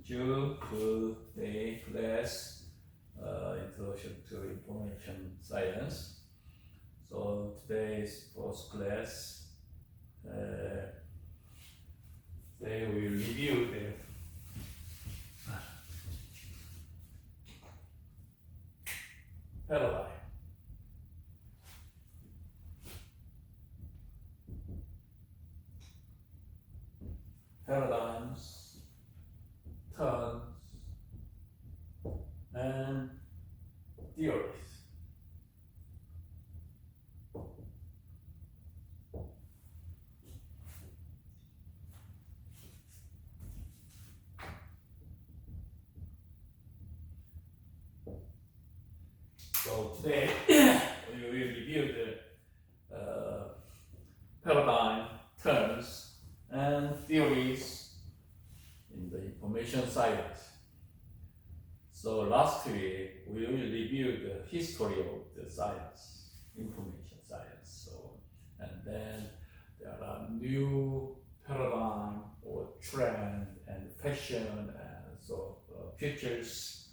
you today class Introduction to Information Science. So today's first class, they will review the paradigm. Paradigms, terms, and theories. So today we will review the paradigm, terms, and theories in the information science. So last week we will review the history of the science, information science. So, and then there are new paradigm or trend and fashion and so futures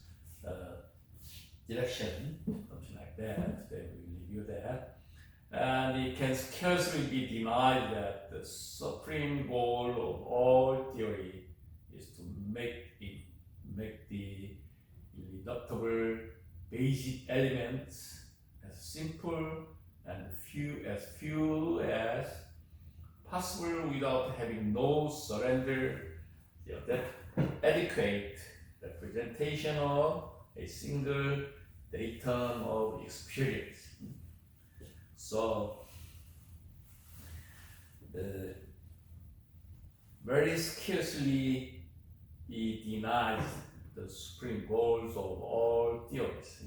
direction, something like that. Today we review that. And it can scarcely be denied that the supreme goal of all theory is to make the irreducible basic elements as simple and few as possible without having no surrender, that adequate representation of a single datum of experience. So, very scarcely be denied the supreme goals of all theories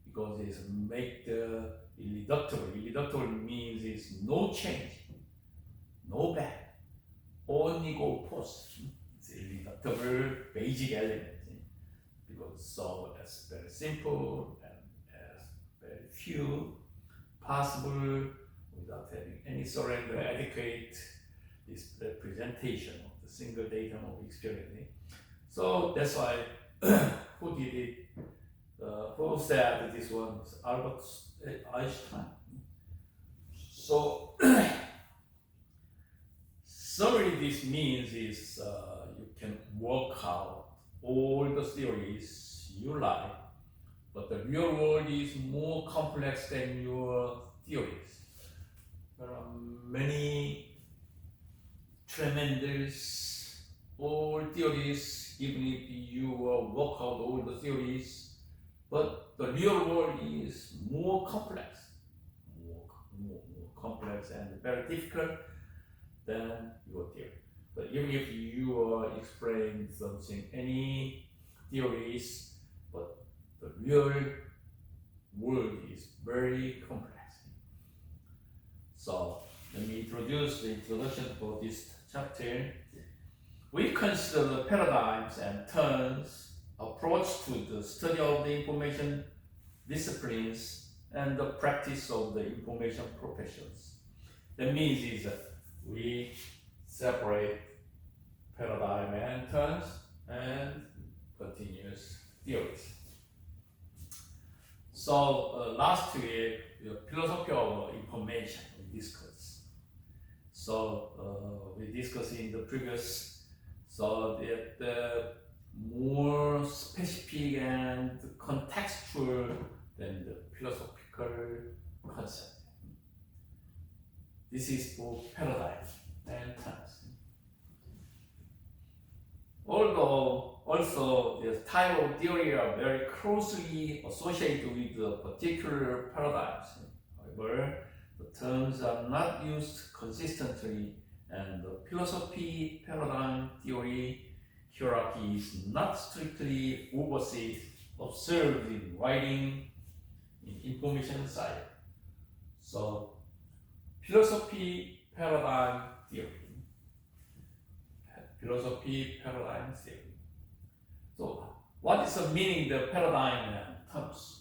because it's make the irreducible. Irreducible means it's no change, no back, only go post. It's irreducible basic element because so as very simple and as very few possible without having any surrender adequate this representation of the single datum of experience. So that's why who did it? Who said this one was Albert Einstein. So summary this means is you can work out all the theories you like, but the real world is more complex than your theories. There are many tremendous old theories, even if you work out all the theories, but the real world is more complex, more complex and very difficult than your theory. But even if you explain something, any theories, but the real world is very complex. So let me introduce the introduction for this chapter. We consider the paradigms and terms approach to the study of the information disciplines and the practice of the information professions. That means is that we separate paradigm and terms and continuous theories. So last week, the philosophy of information we discussed. So we discussed in the previous, so that the more specific and contextual than the philosophical concept. This is for paradigm and terms. Although also the type of theory are very closely associated with the particular paradigms. However, the terms are not used consistently, and the philosophy paradigm theory hierarchy is not strictly observed in writing in information science. So, philosophy paradigm theory. Philosophy paradigm theory. So, what is the meaning of the paradigm and terms?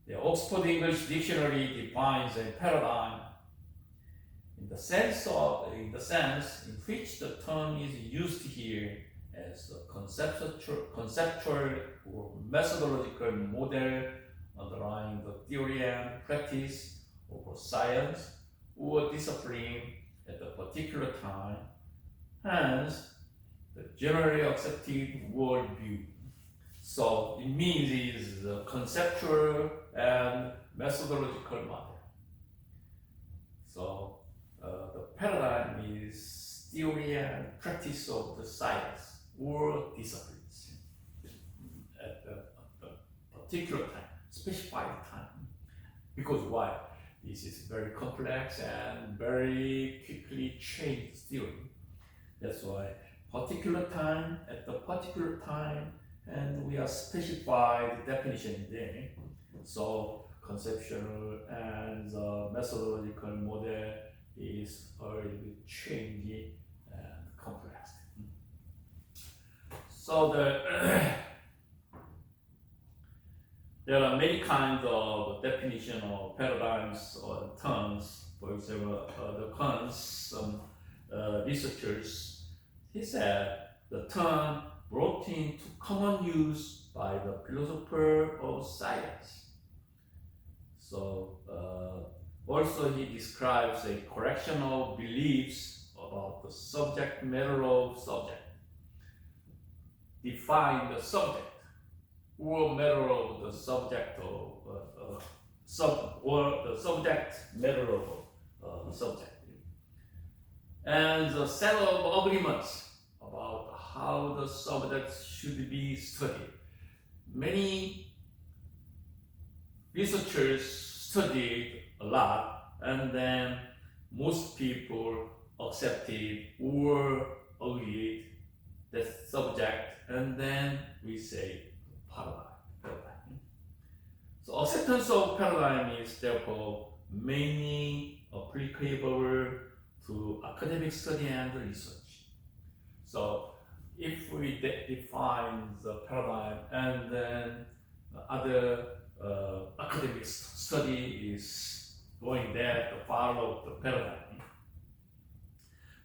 The Oxford English Dictionary defines a paradigm in the sense in which the term is used here as a conceptual or methodological model underlying the theory and practice of a science or discipline at a particular time, hence the generally accepted worldview. So it means it is a conceptual and methodological model. So the paradigm is theory and practice of the science or disciplines at a particular time, specified time. Because why? This is very complex and very quickly changed theory. That's why particular time at the particular time, and we are specified definition there. So conceptual and the methodological model is a little bit changing and complex. So there are many kinds of definition of paradigms or terms. For example, the Kant's researchers, he said the term brought into common use by the philosopher of science. So also he describes a collection of beliefs about the subject matter of subject. Define the subject or matter of the subject of or the subject matter of the subject, and the set of agreements about how the subject should be studied. Many researchers studied a lot, and then most people accepted or agreed that subject, and then we say paradigm. So acceptance of paradigm is therefore mainly applicable to academic study and research. So if we define the paradigm and then other academic study is going there to follow the paradigm,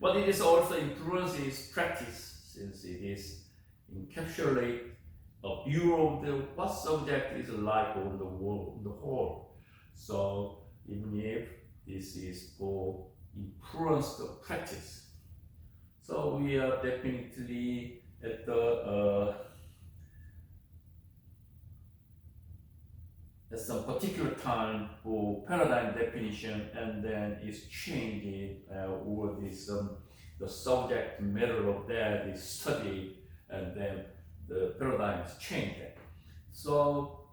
but it is also influences practice, since it is encapsulate a view of the what subject is like on the world, the whole. So even if this is for influence the practice, so we are definitely at the at some particular time for paradigm definition, and then is changing or this the subject matter of that is studied, and then the paradigm is changed. So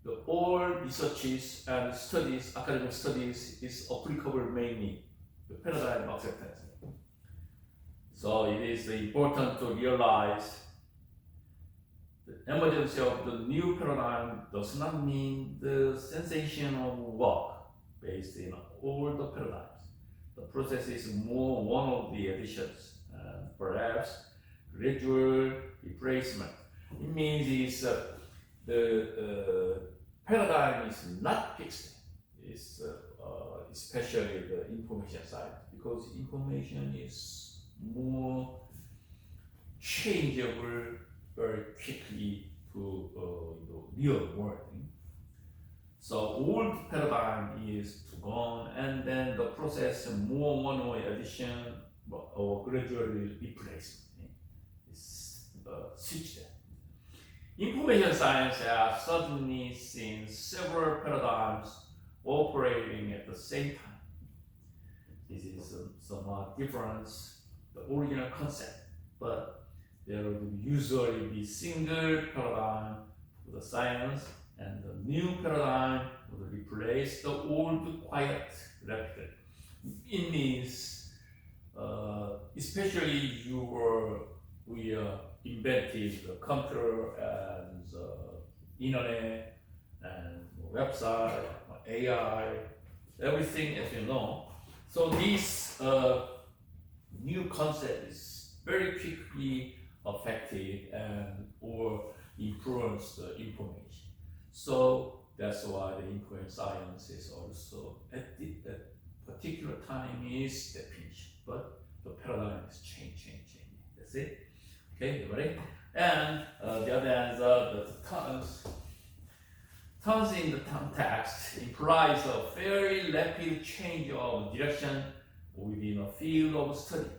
the all researches and studies, academic studies, is applicable mainly the paradigm acceptance. So it is important to realize the emergence of the new paradigm does not mean the cessation of work based in all the paradigms. The process is more one of the additions and perhaps gradual replacement. It means is the paradigm is not fixed. It's especially the information side, because information is more changeable very quickly to the real world. So old paradigm is gone, and then the process more one-way addition or gradually replacement is switched. Information science has suddenly seen several paradigms operating at the same time. This is some difference, the original concept, but there will usually be single paradigm for the science, and the new paradigm will replace the old quite rapidly. It means, especially we invented the computer and the internet and website, AI, everything, as you know. So this new concept is very quickly affected and or influence the information. So that's why the influence science is also at particular time is definition, but the paradigm is changing. That's it. Okay, you ready? And the other hand, the turns. Turns in the context implies a very rapid change of direction within a field of study,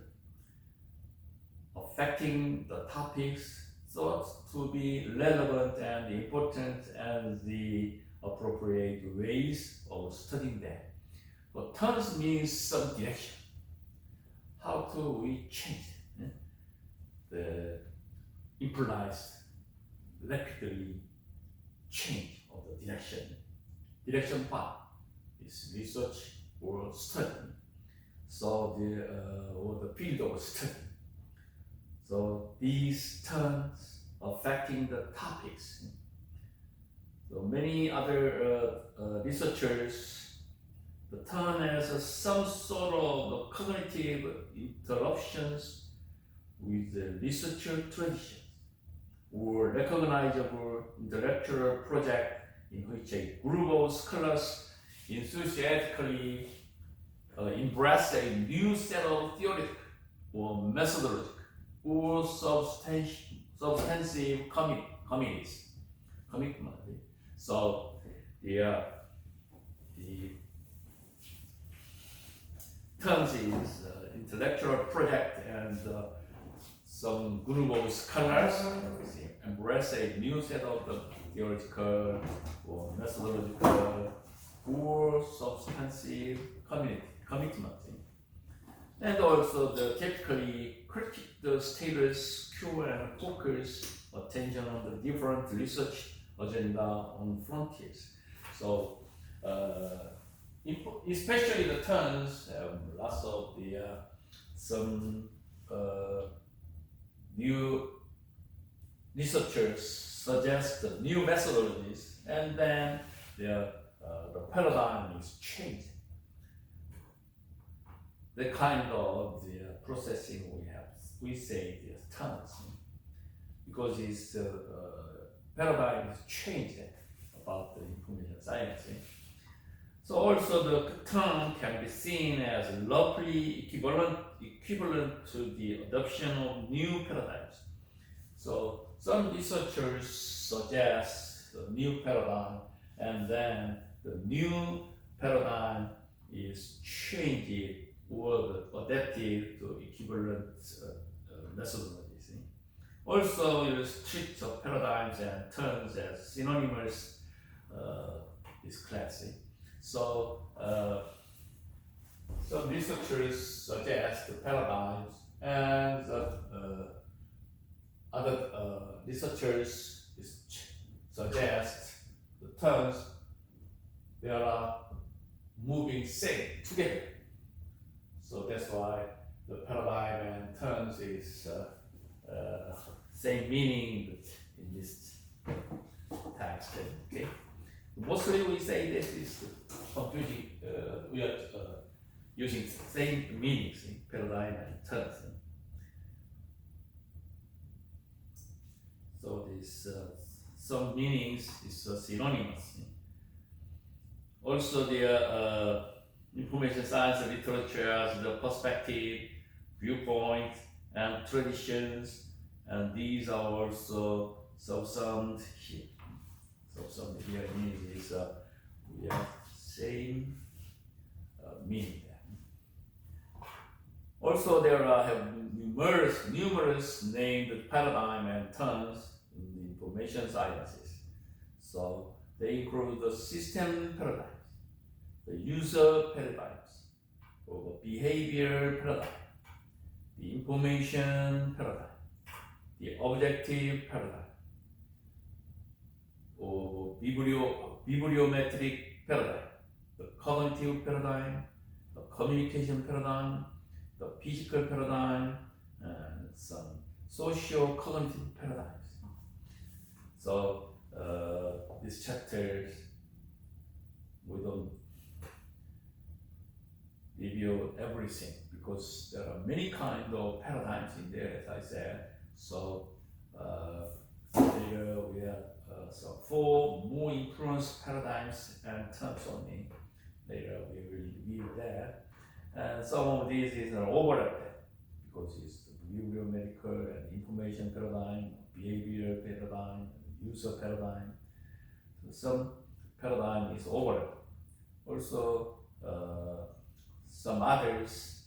affecting the topics thought to be relevant and important and the appropriate ways of studying them. But turns means some direction. How do we change it? The implies rapidly change of the direction. Direction part is research or study. So the field of study. So these turns affecting the topics. So many other researchers, the turn as some sort of cognitive interruptions with the researcher traditions or recognizable intellectual project in which a group of scholars enthusiastically embrace a new set of theoretical or methodological or substantive commitment. So the terms is intellectual project and some group of scholars embrace a new set of the theoretical or methodological or substantive commitment. And also the typically critique the status quo and focus attention on the different research agenda on frontiers. So especially the terms have lots of the some new researchers suggest new methodologies, and then the paradigm is changed. The kind of the processing we say the terms, because its paradigm is changed about the information science. So also the term can be seen as roughly equivalent to the adoption of new paradigms. So some researchers suggest a new paradigm, and then the new paradigm is changed or adapted to equivalent methodologies. Also, you treat the paradigms and terms as synonymous is classic. So some researchers suggest the paradigms, and other researchers suggest the terms. They are moving same together. So that's why the paradigm and terms is same meaning in this text. Okay. Mostly we say this is confusing. We are using same meanings in paradigm and terms. So this some meanings is synonymous. Also the information science literature, the perspective, viewpoint, and traditions, and these are also subsumed here. Subsumed here means we have same meaning there. Also, there have numerous named paradigm and terms in the information sciences. So they include the system paradigms, the user paradigms, or the behavior paradigm, the information paradigm, the objective paradigm, or bibliometric paradigm, the cognitive paradigm, the communication paradigm, the physical paradigm, and some socio-cognitive paradigms. So these chapters, we don't review everything because there are many kinds of paradigms in there, as I said. So later we have so 4 more influence paradigms and terms only. Later we will review that. And some of these is overlapped because it's biomedical and information paradigm, behavioral paradigm, user paradigm. So some paradigm is overlap. Also, some others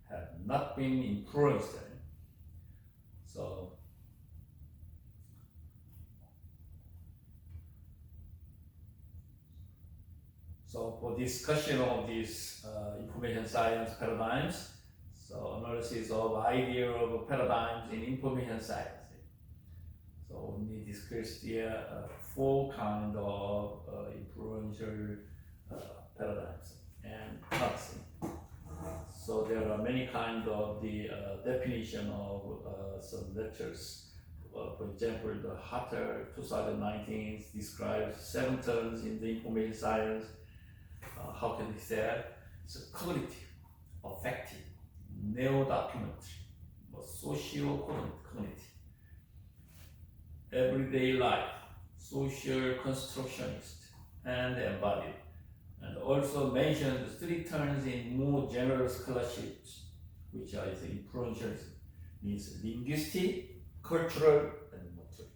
have not been influenced. So for discussion of these information science paradigms, so analysis of idea of paradigms in information science. So we discussed here four kind of influential paradigms and thoughts. So there are many kind of the definition of some lectures. For example, the Hatter 2019 describes 7 terms in the information science. How can we say that? So cognitive, affective, neo-documentary, socio-cognitive, everyday life, social constructionist, and embodied. And also mentioned 3 terms in more general scholarships, which are influential, means linguistic, cultural, and motor.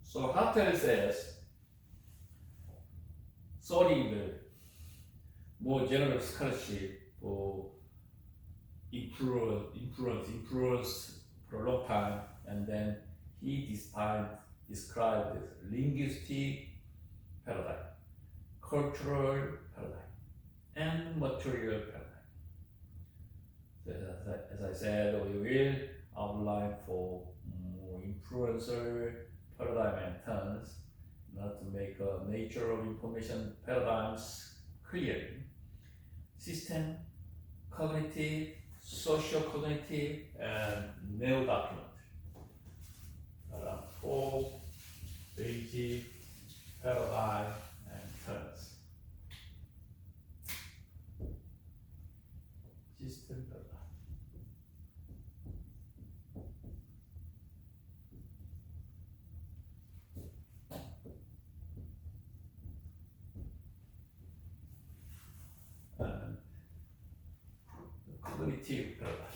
So Hartel says, sorry, the more general scholarship for influence for a long time, and then he described as linguistic paradigm, cultural paradigm, and material paradigm. So as I said, we will outline for more influencer paradigm and terms, not to make a nature of information paradigms clear. System, cognitive, socio-cognitive, and neo-documentary. There are 4 basic paradigm and terms. System paradigm. Cognitive paradigm.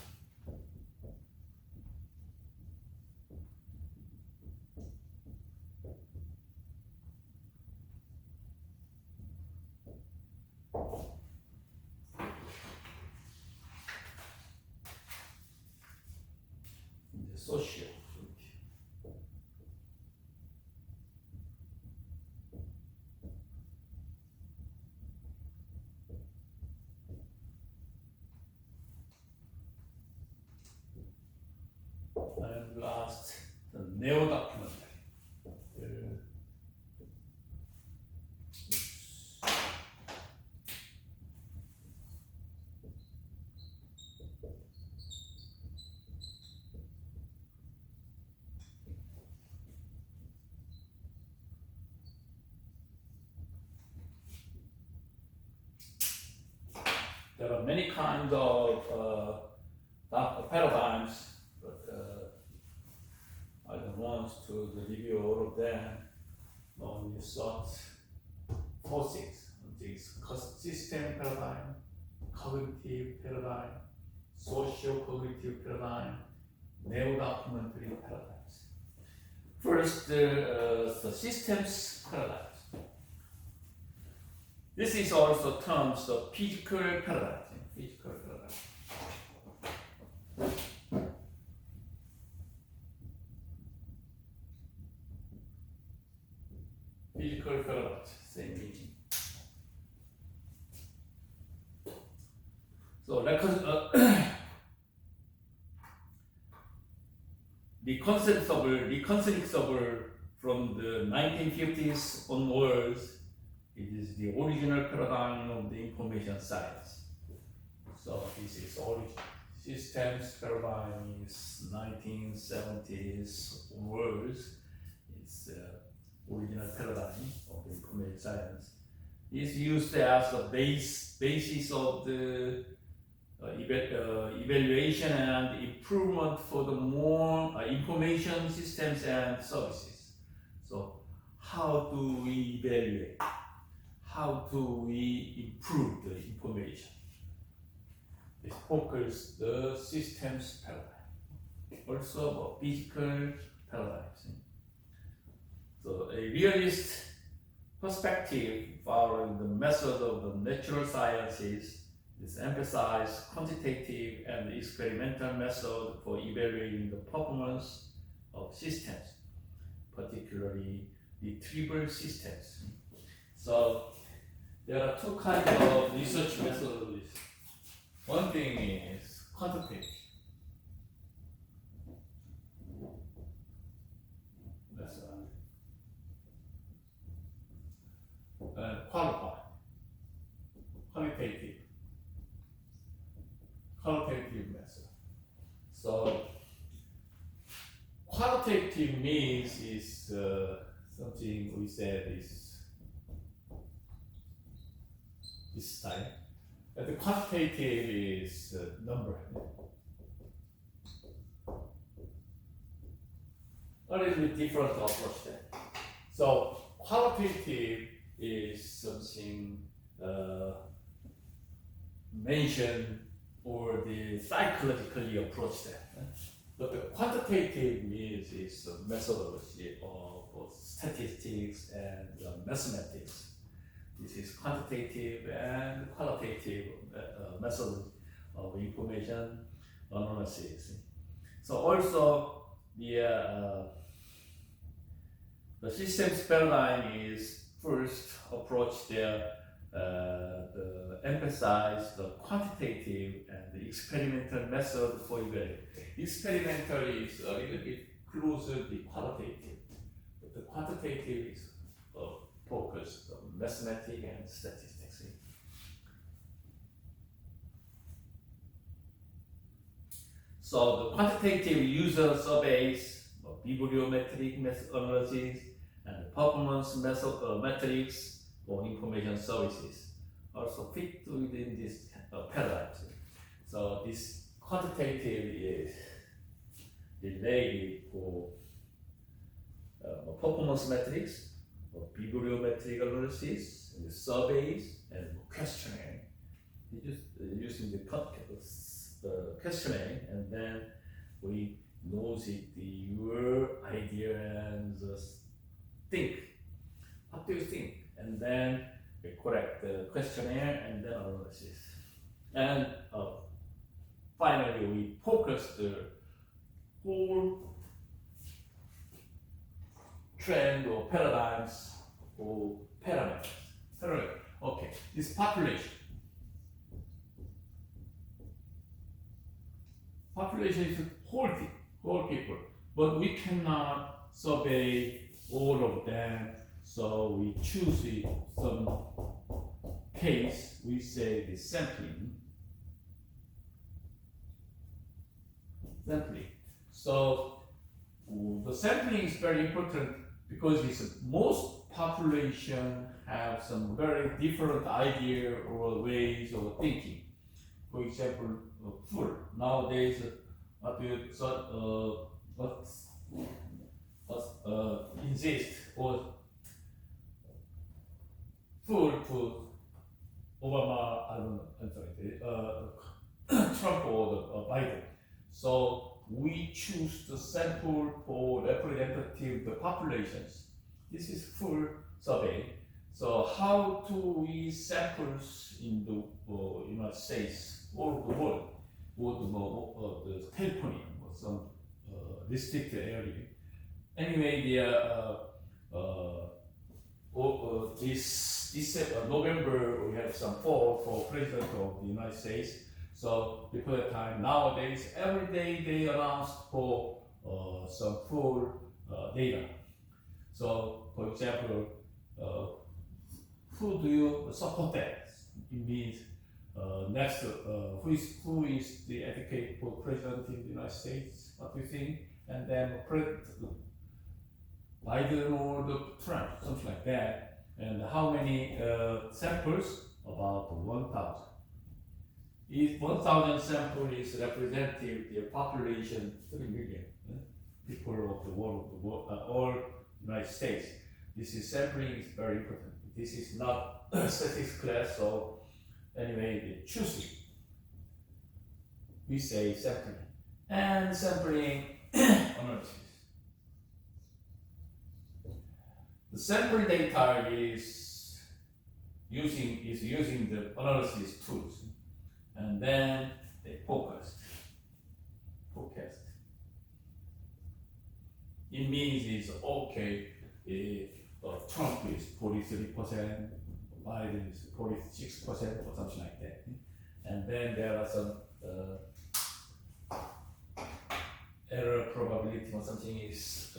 The social. And last, the neo-documentary. There are many kinds of paradigms, but I don't want to review all of them. Only thought 4 things. This system paradigm, cognitive paradigm, socio-cognitive paradigm, neo-documentary paradigms. First, the systems paradigms. This is also terms of physical paradigm. Physical paradigm. Physical paradigm, same meaning. So, reconstructable from the 1950s onwards, it is the original paradigm of the information science. So this is systems paradigm is 1970s onwards. It's original paradigm of the information science. It's used as the basis of the evaluation and improvement for the more information systems and services. So how do we evaluate? How do we improve the information? This focus the systems paradigm. also physical paradigms. So a realist perspective following the method of the natural sciences is emphasize quantitative and experimental method for evaluating the performance of systems, particularly retrieval systems. So there are two kinds of research methodologies. One thing is quantitative method and qualitative method. So qualitative means is something we said is this time. And the quantitative is number. A little bit different approach there. So qualitative is something mentioned or the psychologically approach that. But the quantitative means is a methodology of statistics and mathematics. This is quantitative and qualitative method of information analysis. So also the systems paradigm is first approach there the emphasize the quantitative and the experimental method for evaluation. Experimental is a little bit closer to the qualitative, but the quantitative is focused on mathematics and statistics. So the quantitative user surveys, bibliometric analysis, and performance metrics for information services also fit within this paradigm. So this quantitative is related for performance metrics, bibliometric analysis, and surveys, and questionnaire. Using the questionnaire, and then we knows your idea and just think. What do you think? And then we correct the questionnaire and then analysis. And finally, we focus the whole trend or paradigms or parameters. Okay, this population. Population is whole people, but we cannot survey all of them. So we choose some case. We say the sampling. So the sampling is very important because most population have some very different idea or ways of thinking. For example, food. Nowadays, insist or food to Obama, Trump or Biden. So we choose the sample for representative populations. This is full survey. So how do we samples in the United States or the world, or the California or some restricted area? Anyway, this November we have some poll for president of the United States. So before that time, nowadays every day they announce for some full data. So for example, who do you support that? It means next, who is the advocate for president in the United States? What do you think? And then President Biden or the Trump, something like that. And how many samples? About 1,000. If 1,000 sample is representative, the population 3 million people of the world, all United States. This is sampling is very important. This is not statistics class, so anyway, the choosing. We say sampling. and sampling analysis. The sample data is using the analysis tools, and then they forecast. It means it's okay if Trump is 43%, Biden is 46%, or something like that. And then there are some error probability or something is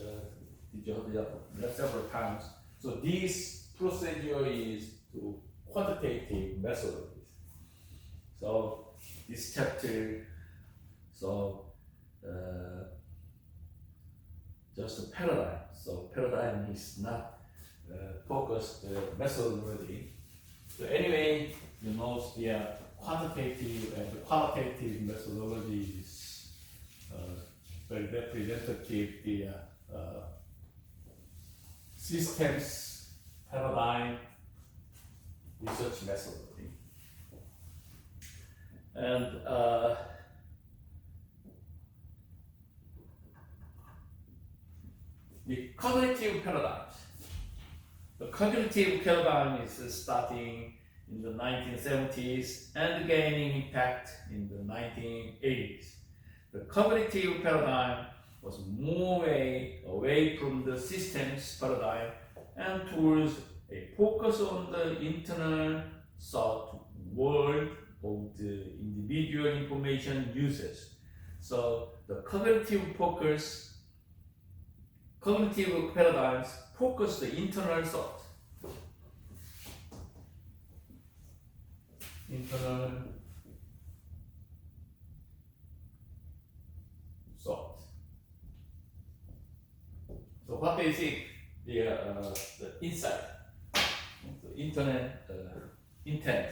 several times. So this procedure is to quantitative methodologies. So this chapter, just a paradigm. So paradigm is not focused methodology. So anyway, you know the quantitative and qualitative methodology is very representative. The systems paradigm research methodology. And the cognitive paradigms. The cognitive paradigm is starting in the 1970s and gaining impact in the 1980s. The cognitive paradigm was more away from the systems paradigm and towards a focus on the internal thought world of the individual information users. So the cognitive paradigms focus the internal thought. So what they think, the insight, the internet intent.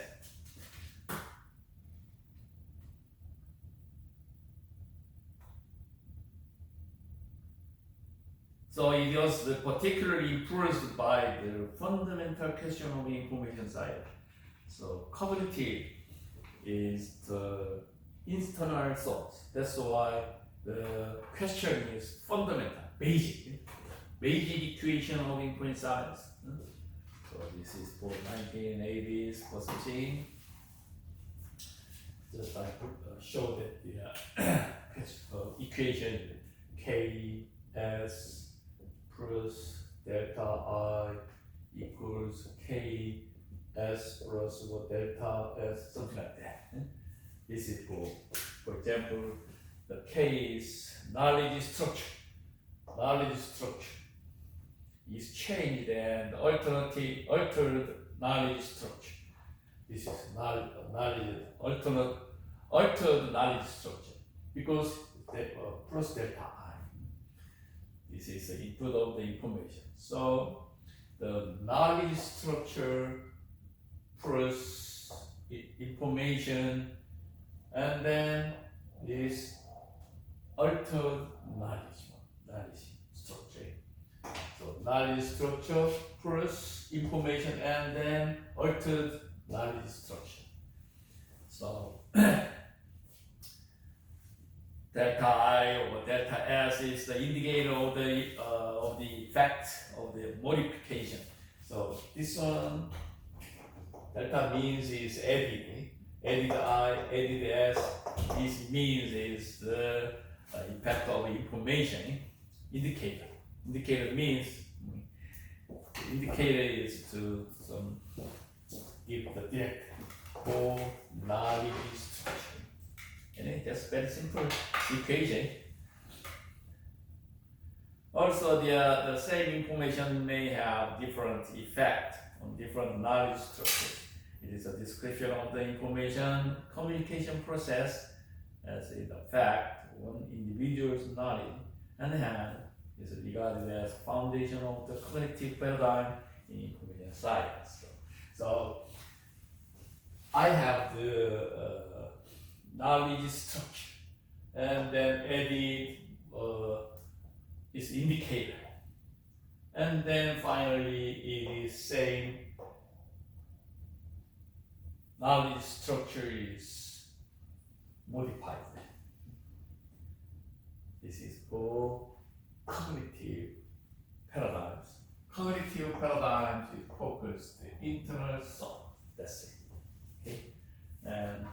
So it was particularly influenced by the fundamental question of the information side. So cognitive is the internal thought. That's why the question is fundamental, basic equation of information science. So this is for 1980s or something. Just I show that the equation K S plus delta I equals K S plus delta S, something like that. This is for example, the K is knowledge structure. Knowledge structure is changed and altered knowledge structure. This is altered knowledge structure because plus delta I. This is the input of the information. So the knowledge structure plus information, and then this altered knowledge structure. So knowledge structure plus information, and then altered knowledge structure. So delta I or delta S is the indicator of the fact of the modification. So this one, delta means is added I, added S. This means is the impact of information. Indicator. Indicator means indicator is to give the direct or knowledge structure. And it's just very simple equation. Also, the same information may have different effect on different knowledge structures. It is a description of the information communication process as in fact one individual's knowledge and hand is regarded as foundation of the cognitive paradigm in information science. So I have the knowledge structure, and then added is indicator, and then finally it is saying knowledge structure is modified. This is for cognitive paradigms. Cognitive paradigms is focused internal thought. That's it. Okay, and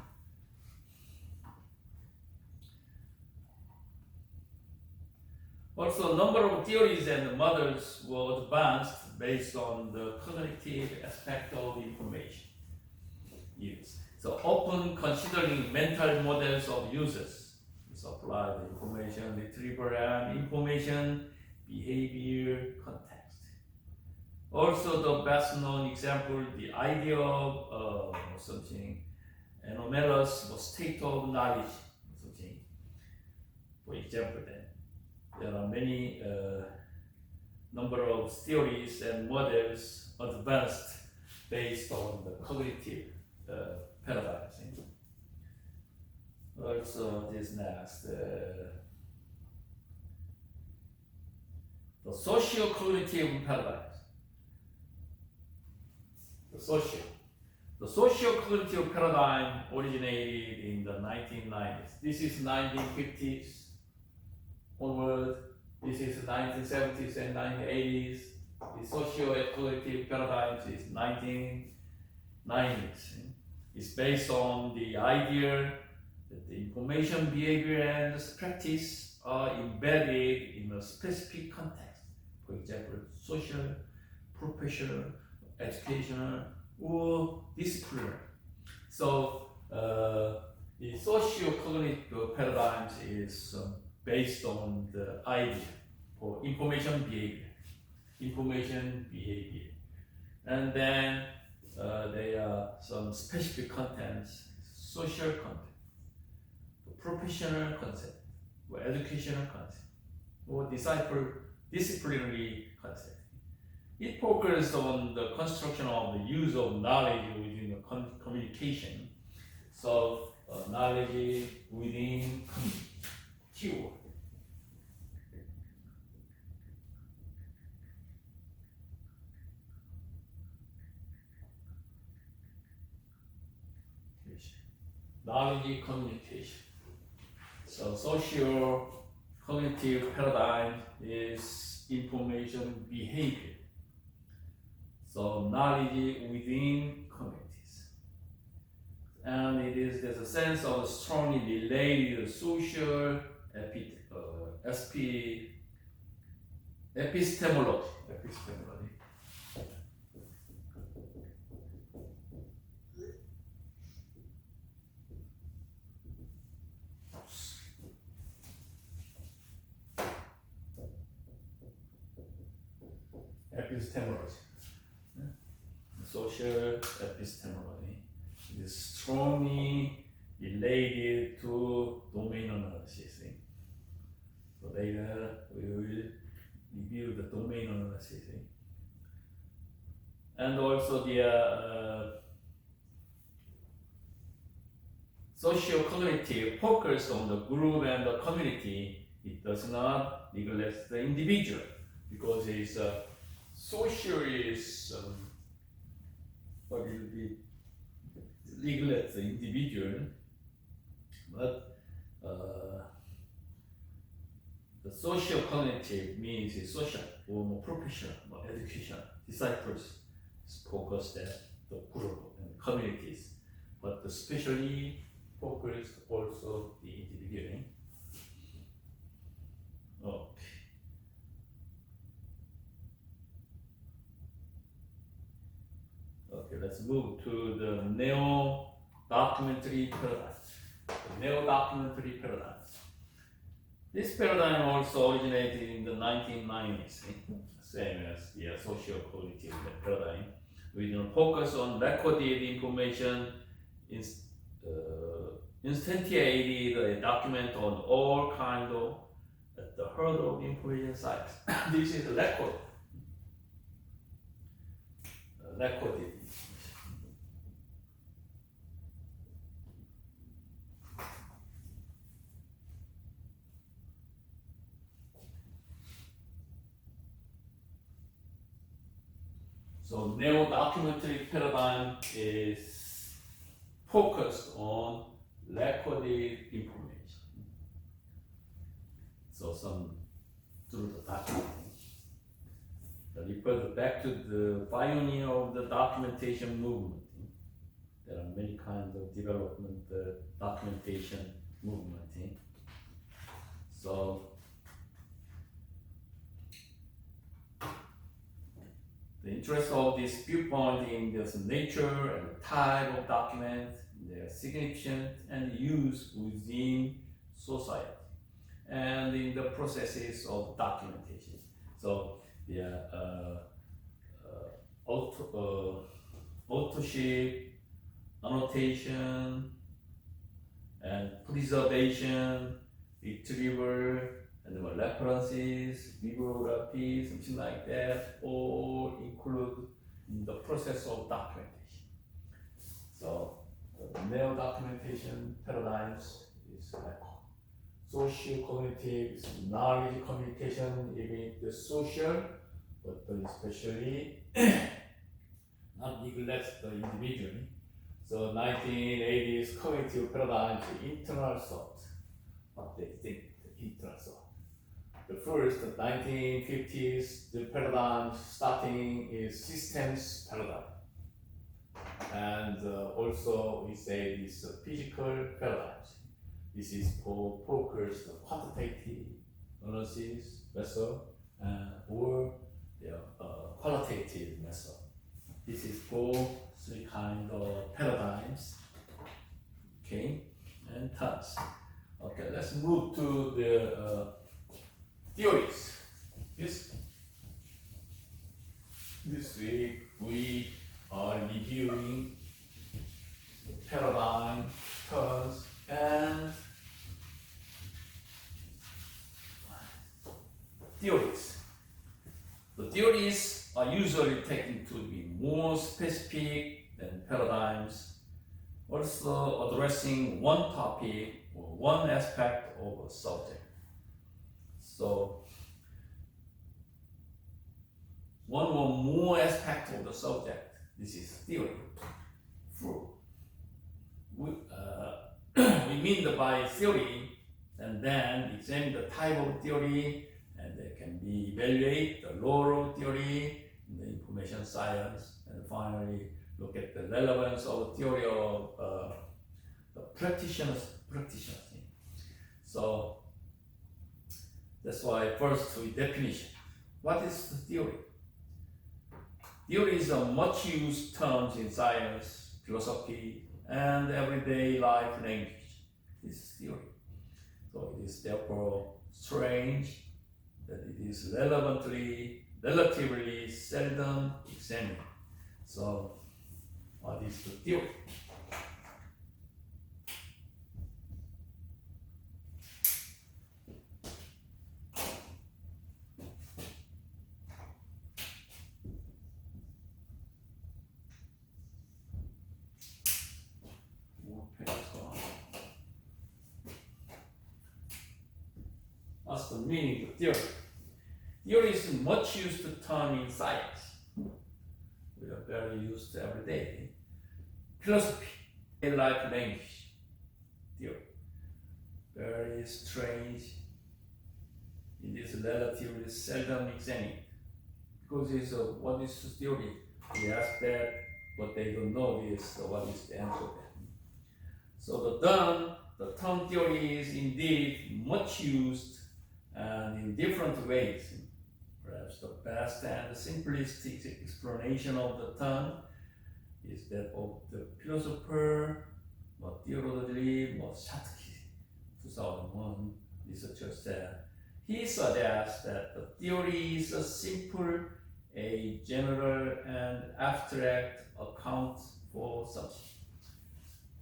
also, a number of theories and models were advanced based on the cognitive aspect of information use. So, often considering mental models of users, this applies the information retrieval and information behavior context. Also, the best known example, the idea of something anomalous state of knowledge, something. For example, then. There are many number of theories and models advanced based on the cognitive paradigms. Also, this next, the socio-cognitive paradigms. The socio-cognitive paradigm originated in the 1990s. This is 1950s. Onward, this is 1970s and 1980s. The socio-cognitive paradigms is 1990s. It's based on the idea that the information, behavior, and practice are embedded in a specific context. For example, social, professional, educational, or disciplinary. So, the socio-cognitive paradigms is based on the idea for information behavior, and then there are some specific contents, social content, professional concept, or educational concept, or disciplinary concept. It focuses on the construction of the use of knowledge within the communication. So knowledge within keyword. Knowledge communication. So social cognitive paradigm is information behavior. So knowledge within communities. And there's a sense of strongly related social epistemology. Social epistemology is strongly related to domain analysis. So later we will review the domain analysis. And also the socio-cognitive focus on the group and the community. It does not neglect the individual because it's social is what will be neglect the individual, but the socio-cognitive means is social or more professional or educational. Disciples is focused at the group and communities, but especially focused also the individual. Okay. Okay, let's move to the neo-documentary paradigm. The neo-documentary paradigm. This paradigm also originated in the 1990s, same as the socio-cognitive paradigm, with a focus on recorded information, instantiated document on all kinds of at the heart of information science. This is recorded information. So neo-documentary paradigm is focused on recorded information. So So some through the documenting. Refer back to the pioneer of the documentation movement. There are many kinds of development documentation movement. So the interest of this viewpoint in this nature and type of document, their significance and use within society, and in the processes of documentation. So authorship, annotation, and preservation, retrieval, and references, bibliography, something like that, all include in the process of documentation. So neo-documentation paradigms is like socio-cognitive, knowledge communication, even the social, but especially not neglect the individual. So 1980s cognitive paradigms, internal thought, what they think, the internal thought. The first 1950s, the paradigm starting is systems paradigm. And also we say this physical paradigms. This is for focused quantitative analysis method or qualitative method. This is for three kind of paradigms, okay, and terms. Okay, let's move to the theories. This week we are reviewing paradigm, terms, and theories. The theories are usually taken to be more specific than paradigms, also addressing one topic or one aspect of a subject. So, one or more aspects of the subject, this is theory. We mean by theory, and then examine the type of theory, and they can be evaluate the role of theory in the information science, and finally look at the relevance of theory of the practitioners. So that's why first we definition. What is the theory? Theory is a much used term in science, philosophy, and everyday life language. This is theory. So it is therefore strange that it is relatively seldom examined. So what is the theory? What's the meaning of theory? Theory is much used term in science. We are very used every day. Philosophy, life language, theory. Very strange. It is relatively seldom examined. Because it's what is theory? We ask that, but they don't know this, so what is the answer then? So the term theory is indeed much used and in different ways. Perhaps the best and simplistic explanation of the term is that of the philosopher Theodore Shatsky, 2001 researcher said. He suggests that the theory is a simple, a general and abstract account for something.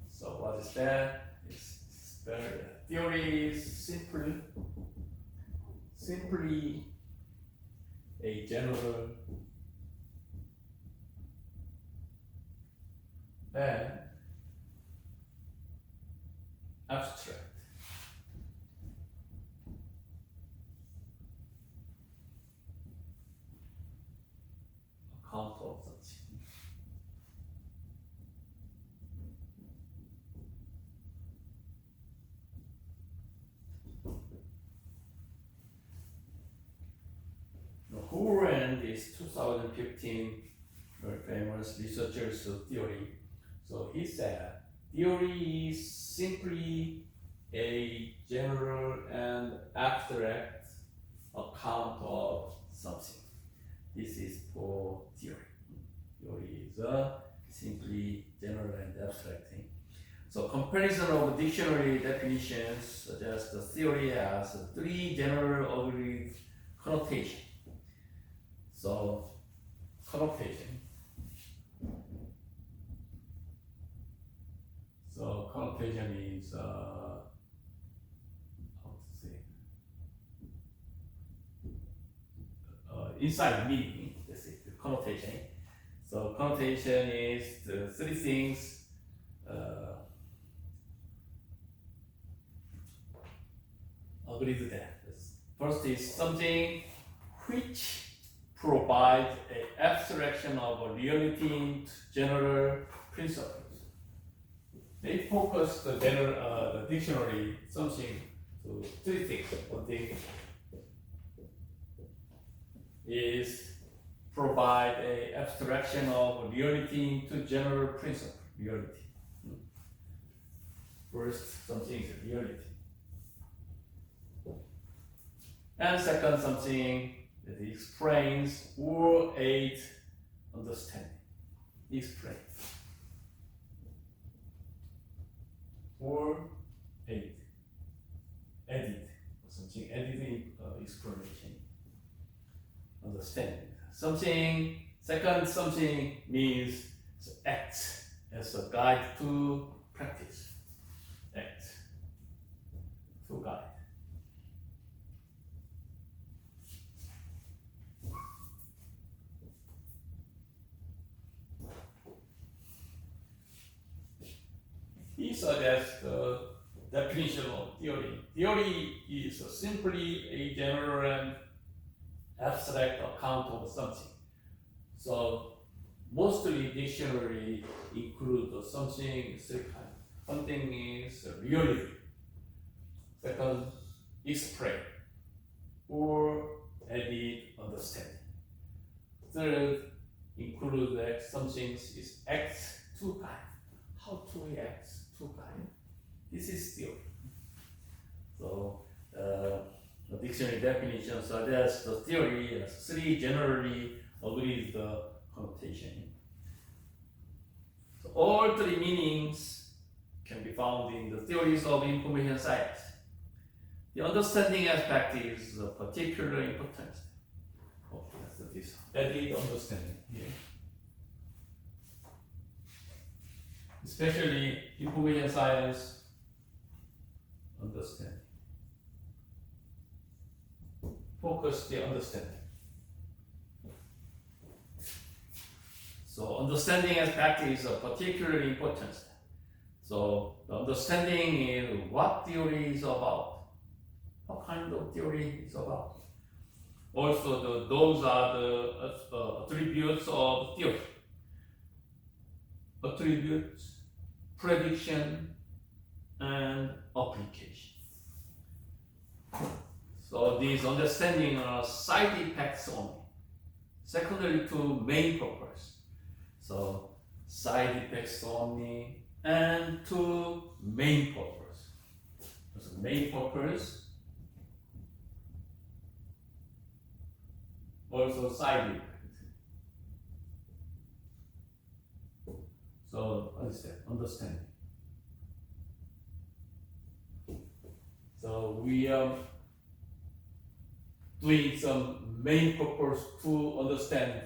So what is that? Theory is simply a general and abstract account of such. Loodrand is 2015 very famous researcher's theory. So he said theory is simply a general and abstract account of something. This is for theory. Theory is a simply general and abstract thing. So comparison of dictionary definitions suggests the theory has three general agreed connotation. So connotation. So connotation is how to say inside meaning. That's it. The connotation. So connotation is the three things. Agreed that. First is something which provides an abstraction of a reality into general principles. They focus the general the dictionary something to three things. One thing is provide a abstraction of reality into general principle. Reality. First, something is reality. And second, something that explains or aids understanding. Explain. Or aid. Edit. Something editing explanation. Understanding. Something, second, something means act as a guide to practice. Act. To guide. He suggests the definition of theory. Theory is simply a general and abstract account of something. So mostly dictionary include something three kinds. One thing is reality. Second, explain or edit understanding. Third, include that something is act two kinds. How to react to kind. This is theory. So the dictionary definition suggests the theory has three generally agreed connotation. So all three meanings can be found in the theories of information science. The understanding aspect is of particular importance. Okay, that's this. Edit understanding here. Especially information science understanding. Focus the understanding. So understanding aspect is of particular importance. So the understanding is what theory is about. What kind of theory is about. Also those are the attributes of theory. Attributes, prediction, and application. So these understanding are side effects only, secondary to main purpose. So side effects only and to main purpose. So main purpose, also side effect. So understanding. So we are doing some main purpose to understand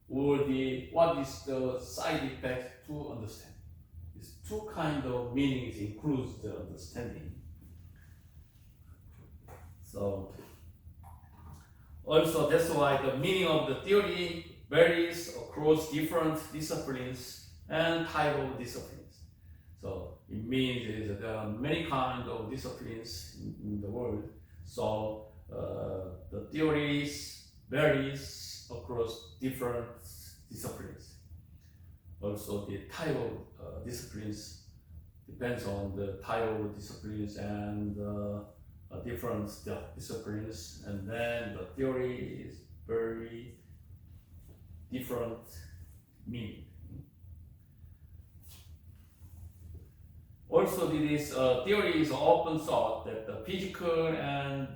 or what is the side effect to understand. These two kind of meanings includes the understanding. So also that's why the meaning of the theory varies across different disciplines and type of disciplines. So it means that there are many kinds of disciplines in the world. So the theories varies across different disciplines. Also the type of disciplines depends on the type of disciplines and different disciplines, and then the theories very different meaning. Also, this theory is often thought that the physical and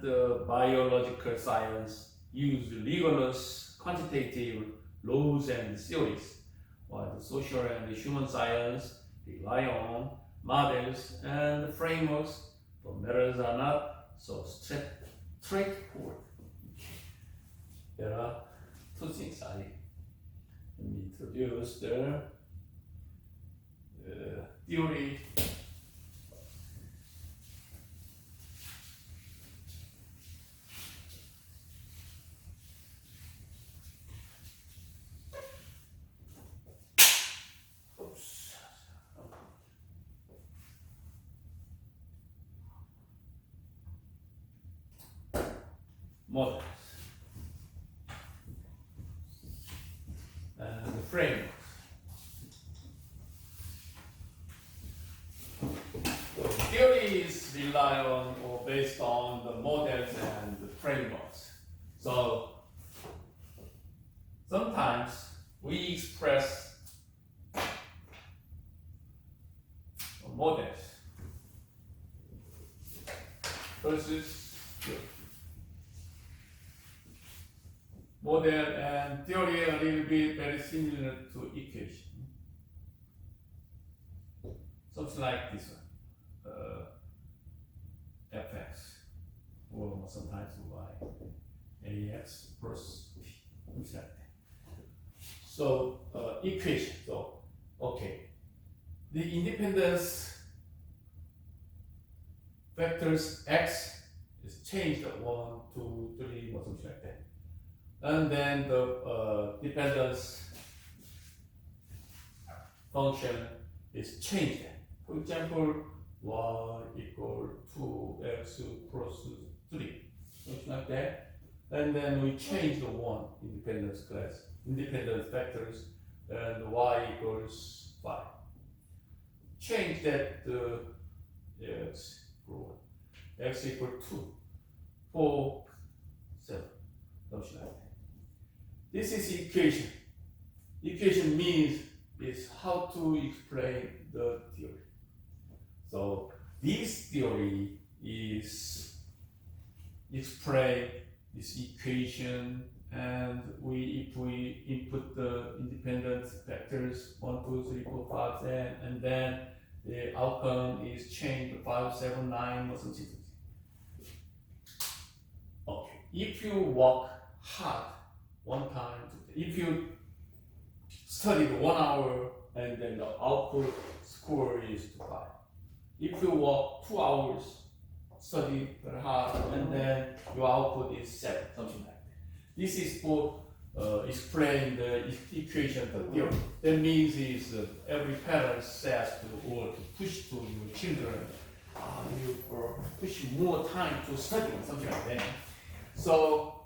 biological science use rigorous quantitative laws and theories, while the social and human science rely on models and frameworks, but matters are not so straightforward. There are two things let me introduce the theory. Models and the frameworks. So theories rely on or based on the models and the frameworks. So sometimes we express models versus theory. Model and theory are a little bit very similar to equation. Something like this one, fx, or sometimes y, ax plus b, something like that. So equation. So okay, the independence vectors x is changed at 1, 2, 3, or something like that. And then the dependence function is changed. For example, y equal 2x plus 3, something like that. And then we change the one independence vectors, and y equals 5. Change that x equal 2, 4, 7, something like that. This is equation. Equation means is how to explain the theory. So this theory is explain this equation, and if we input the independent vectors 1, 2, 3, 4, 5, 10, and then the outcome is changed to 5, 7, 9, or something. Okay. If you work hard one time, if you studied 1 hour and then the output score is 5. If you work 2 hours, study very hard, and then your output is 7, something like that. This is for explain the equation, the theory. That means is every parent says to or to push to your children, you push more time to study, something like that. So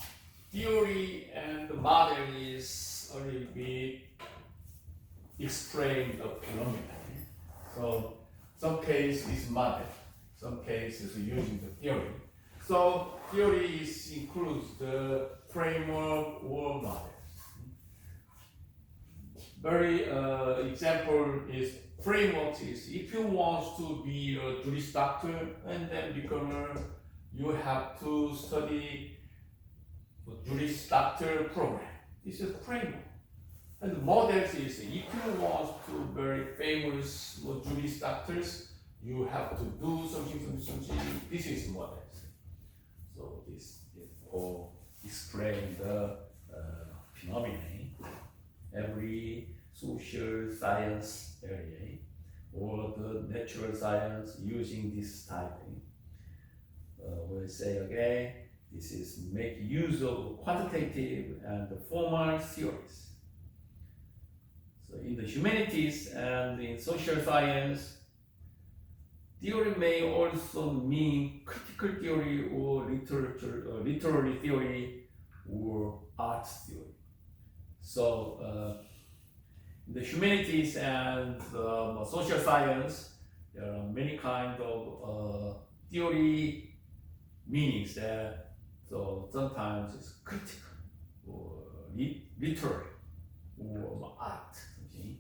theory and the model is a little bit explain the phenomenon. So some case is model, some cases using the theory. So theory includes the framework or model. Very example is framework is if you want to be a Juris Doctor and then become you have to study Juris Doctor program. This is framework. And the models is if you want to very famous Juris Doctors, you have to do something. This is models. So this is all explain the phenomenon. Every social science area or the natural science using this typing. We'll say again, this is make use of quantitative and formal theories. So in the humanities and in social science, theory may also mean critical theory or literary theory or art theory. So in the humanities and social science, there are many kinds of theory meanings that so sometimes it's critical or literary or art. Okay?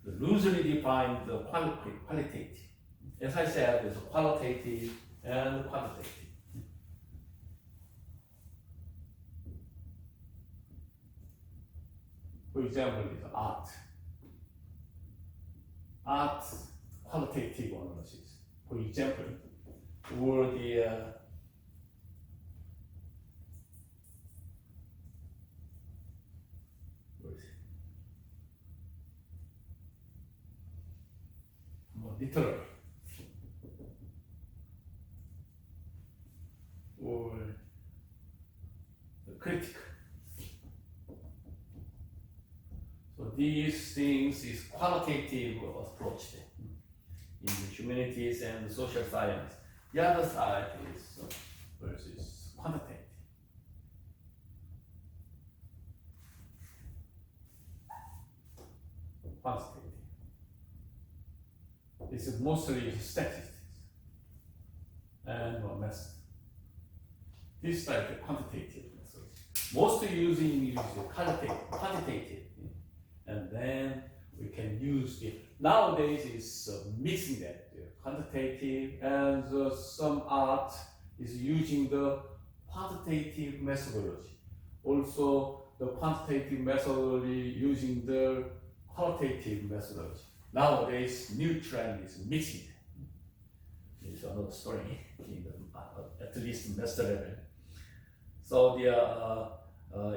The loosely defined the qualitative. As I said, there's qualitative and quantitative. For example, is art. Art qualitative analysis. For example, or the literary or the critical. So these things is qualitative approach in the humanities and the social science. The other side is versus quantitative. Quantitative. It's mostly statistics and method. This type of quantitative method. Most using is quantitative, and then we can use it. Nowadays is mixing that quantitative and some art is using the quantitative methodology. Also, the quantitative methodology using the qualitative methodology. Nowadays, new trend is mixing. It's another story in the, at least master level. So the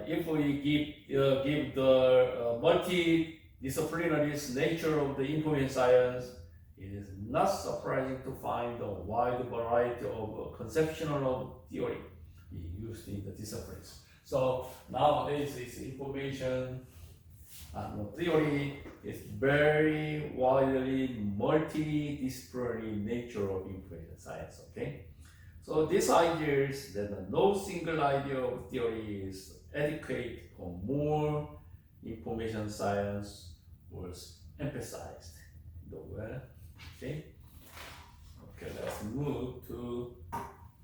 if we give the multidisciplinary nature of the information science, it is not surprising to find a wide variety of conceptual theory used in the disciplines. So nowadays, this information theory is very widely multidisciplinary nature of information science. Okay, so this idea is that no single idea of theory is adequate for more information science was emphasized in the world. Okay, let's move to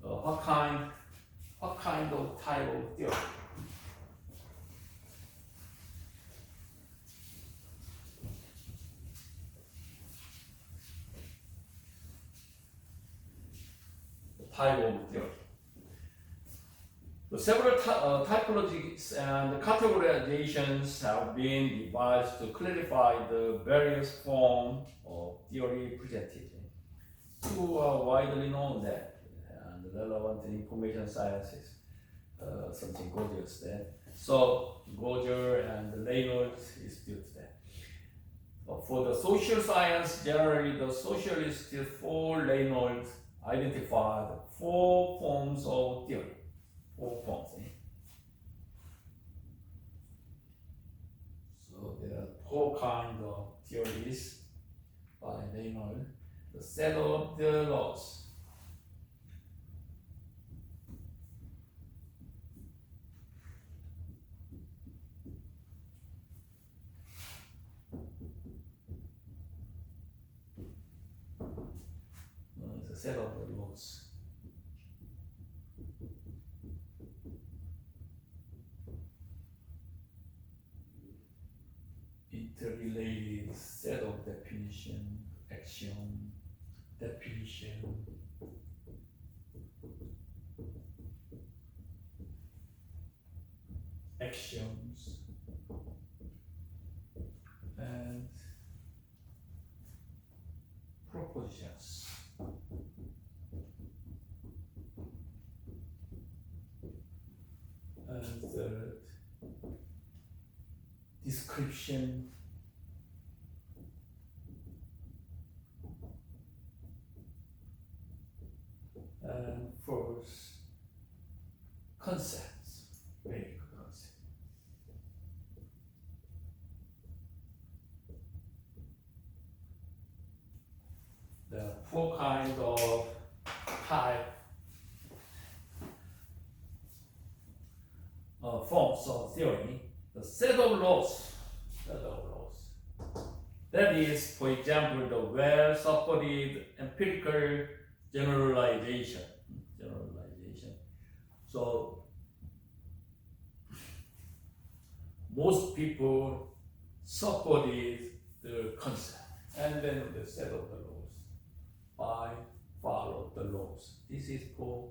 what kind of type of theory. Type of theory. So several typologies and categorizations have been devised to clarify the various forms of theory presented. Two are widely known that, and relevant information sciences, something Gauger's there. So Gauger and Reynolds is built there. For the social science, generally the socialist for Reynolds identified 4 forms of theory. 4 forms. So there are 4 kinds of theories by Reynolds. The set of the laws. The set of the laws. Interrelated set of definition, action, definition, actions, and propositions. And third, description, and fourth, concepts, basic concepts. There are 4 kinds of type forms of theory. The set of laws. That is, for example, the well-supported empirical generalization. So most people supported the concept. And then the set of the laws. I follow the laws. This is for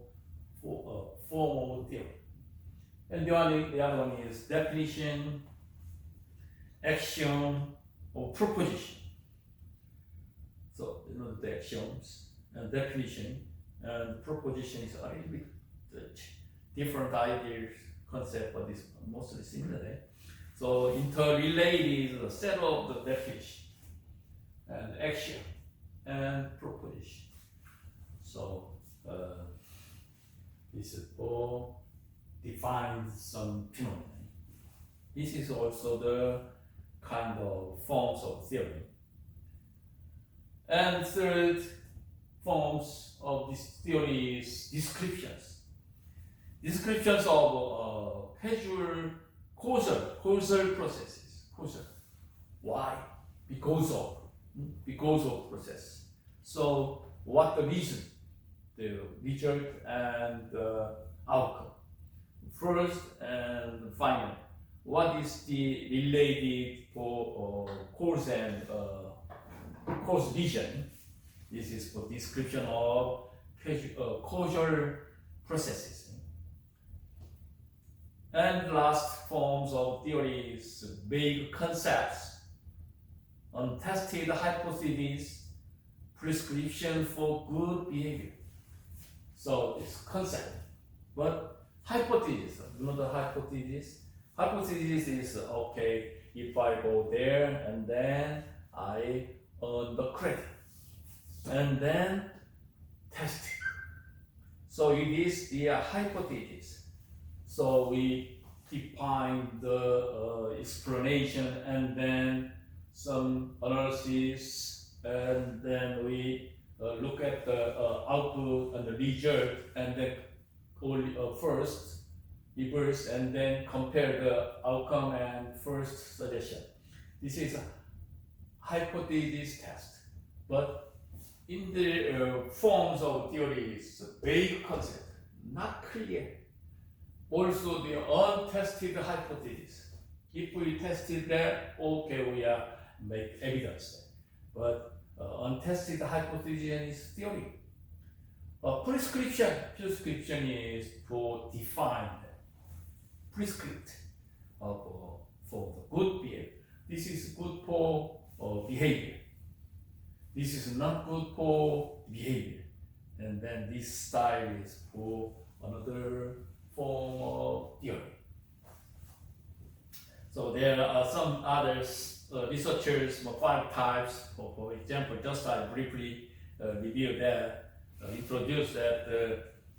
formal theory. And the other one is definition, axiom, or proposition. So, the axioms and definition and proposition is a little bit different ideas, concept, but it's mostly similar. So, interrelated is the set of the definition and axiom and proposition. So, this is for define some phenomenon. This is also the kind of forms of theory. And third forms of this theory is descriptions. Descriptions of causal processes. Causal. Why? Because of process. So what the reason, the result and the outcome. First and final, what is the related for cause and cause region? This is for description of causal processes. And last forms of theory is vague concepts, untested hypotheses, prescription for good behavior. So it's concept, but hypothesis, the hypothesis? Hypothesis is, okay, if I go there and then I earn the credit and then test it. So it is the hypothesis. So we define the explanation and then some analysis and then we look at the output and the result and then first, reverse, and then compare the outcome and first suggestion. This is a hypothesis test. But in the forms of theory, it's a vague concept, not clear. Also, the untested hypothesis. If we tested that, okay, we make evidence. But untested hypothesis is theory. Prescription is for define, prescript for the good behavior. This is good for behavior. This is not good for behavior. And then this style is for another form of theory. So there are some other researchers, 5 types. For example, just I briefly reviewed that. Introduced that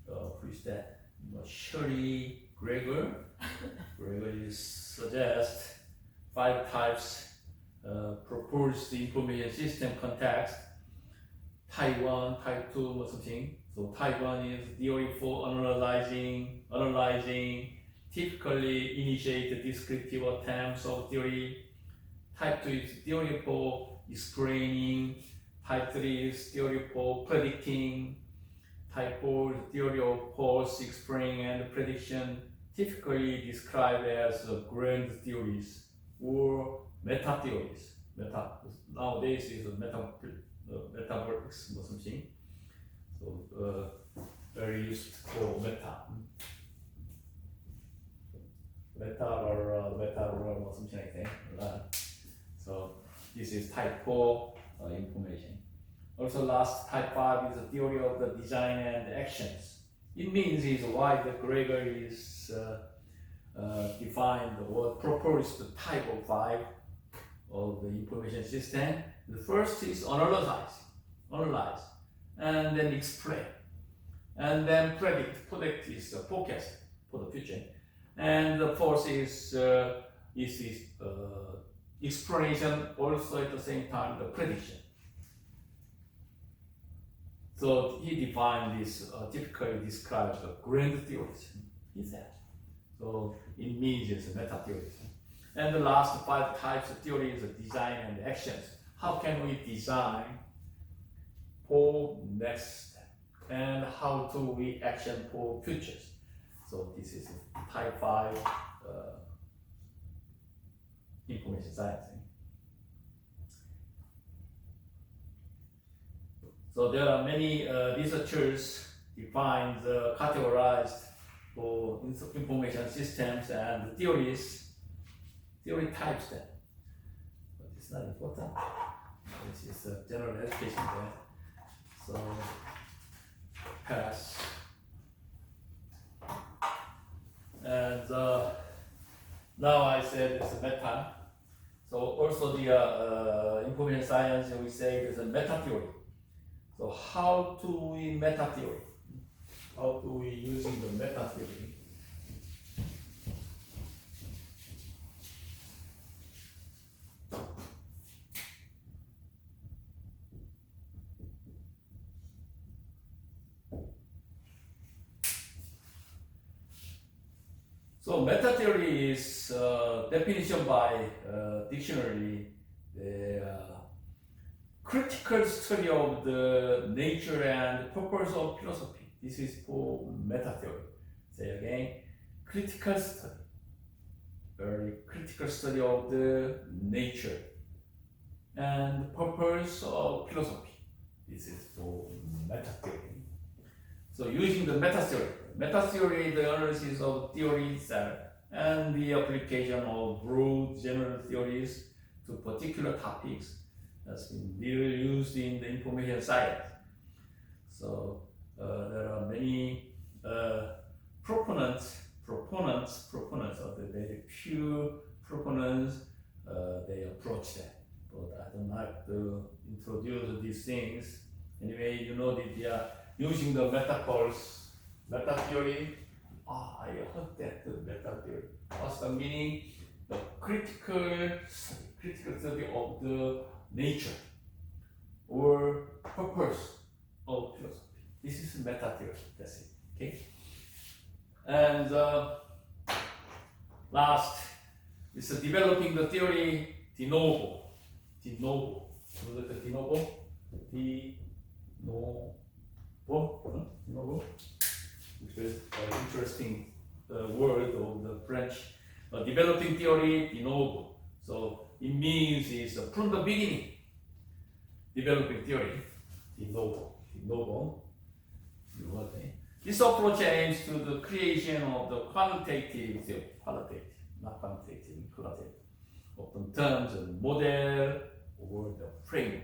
who is that? Shirley Gregor. Gregor suggests 5 types proposed information system context. Type 1, type 2 or something. So type 1 is theory for analyzing, typically initiate descriptive attempts of theory. Type 2 is theory for explaining. Type 3 is theory for predicting. Type 4 is theory of cause, explaining, and prediction, typically described as grand theories or meta theories. Nowadays is metaverse or something. So very used for meta or something like that. So this is type 4 information. Also, last type 5 is the theory of the design and actions. It means is why the Gregor is defined or proposed the type of 5 of the information system. The first is analyze, and then explain, and then predict. Predict is forecast for the future, and the fourth is explanation. Also at the same time, the prediction. So he defined this, typically describes the grand theories. He said. So it means it's meta theories. And the last 5 types of theories are design and actions. How can we design for next step? And how do we action for futures? So this is type 5 information science. So there are many researchers defined, categorized for information systems and theory types then. But it's not important. This is a general education there. So pass. And now I said it's a meta. So also the information science, we say there's a meta theory. So how do we meta theory? How do we using the meta theory? So meta theory is definition by dictionary, the critical study of the nature and purpose of philosophy. This is for meta theory. Say again, critical study, very critical study of the nature and purpose of philosophy. This is for meta theory. So using the meta theory, the analysis of theory itself and the application of broad general theories to particular topics has been really used in the information science. So there are many proponents of the very few proponents, they approach that. But I don't like to introduce these things. Anyway, you know that they are using the meta theory. I heard that the meta theory. What's the meaning? The critical study of the nature or purpose of philosophy. This is meta theory. That's it. Okay. And last is developing the theory de novo. De novo. Look at the de novo. De novo. Which is an interesting word of the French. Developing theory de novo. So it means is from the beginning. Developing theory de novo. De novo. This approach aims to the creation of the qualitative theory. Qualitative, not quantitative, qualitative. Often terms of model or the framework.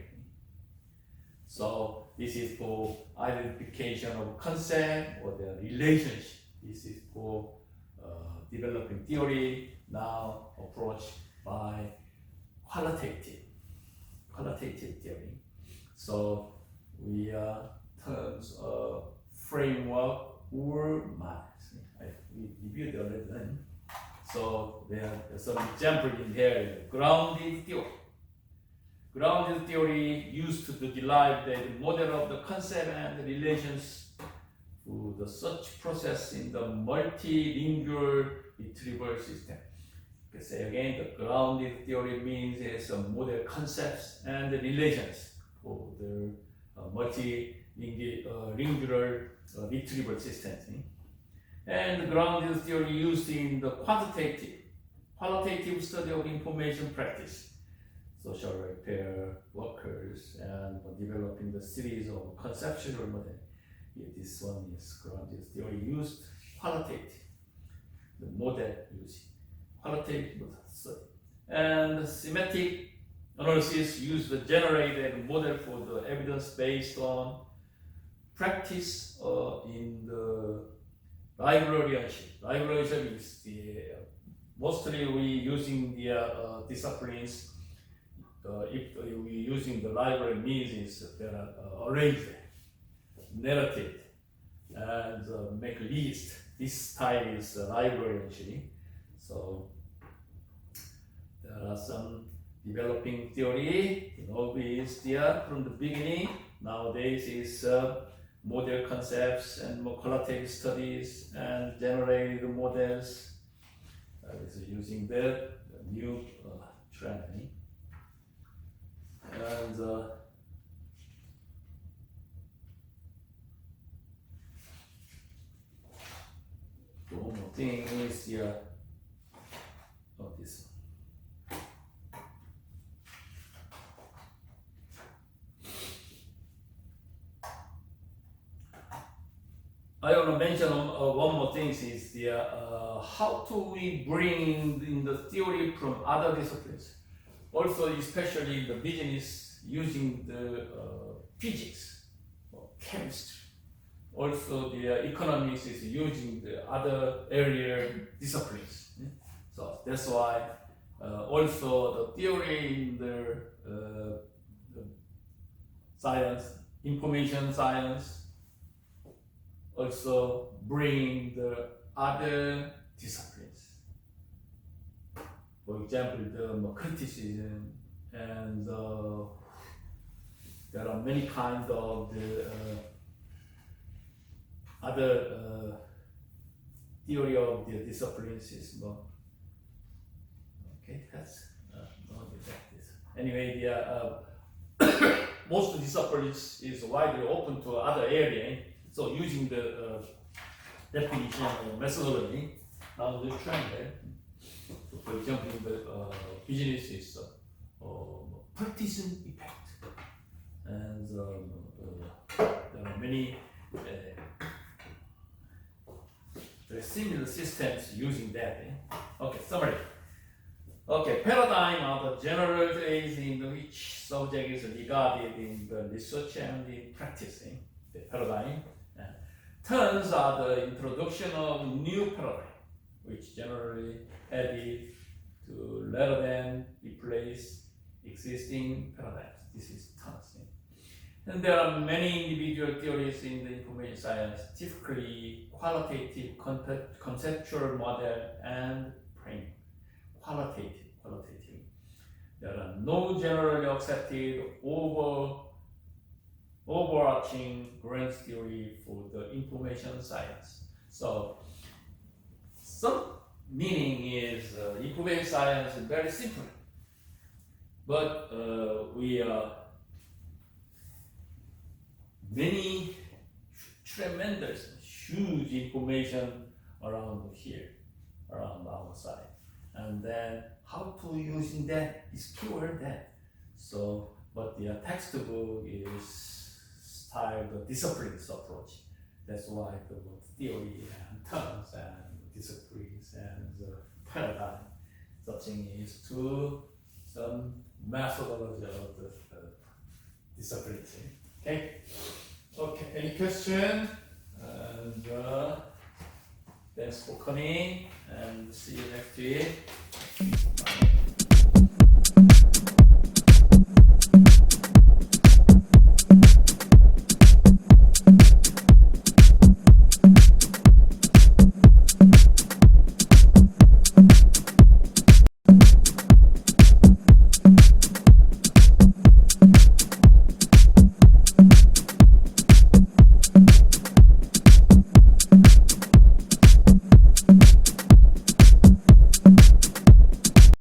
So this is for identification of concept or the relationship. This is for developing theory, now approached by qualitative theory. So we are terms of framework or models. We reviewed already. So there are some examples in here. Grounded theory. Grounded theory used to derive the model of the concept and the relations to the search process in the multilingual retrieval system. Say again, the grounded theory means it's a model concepts and the relations for the multilingual retrieval systems. And the grounded theory used in the qualitative study of information practice, social welfare workers, and developing the series of conceptual models. This one is grounded theory used qualitative, the model using qualitative model study. And semantic analysis used the generated model for the evidence based on practice in the librarianship. Librarianship is mostly we using the disciplines. If we using the library means is there are arranged, narrated, and make list. This style is librarianship. So there are some developing theory. Is there from the beginning. Nowadays is model concepts and more qualitative studies and generated models. This is using the new trend. And one more thing is this one. I want to mention one more thing is the how to we bring in the theory from other disciplines. Also, especially the business using the physics or chemistry. Also, the economics is using the other area disciplines. So that's why also the theory in the science, information science, also bring the other disciplines. For example, the criticism and there are many kinds of the other theory of the disciplines is more. Okay, that's not exactly this. Anyway, the most disciplines is widely open to other area. So using the definition or methodology, now the trend there. So for example, the business is partisan effect, and there are many similar systems using that. Okay, summary. Okay, paradigm are the general ways in which subject is regarded in the research and in practicing. The paradigm. Terms are the introduction of new paradigm, which generally added to rather than replace existing paradigms. This is terms. And there are many individual theories in the information science, typically qualitative, conceptual model, and framework. Qualitative. There are no generally accepted overarching grand theory for the information science. So, some meaning is information science is very simple, but we are many tremendous, huge information around here, around our side. And then how to using that is pure that. So, but the textbook is styled the disciplines approach. That's why the word theory and terms and disciplines and the paradigm, such thing is to some methodology of the disciplines. Okay. Okay. Any question? And thanks for coming, and see you next week.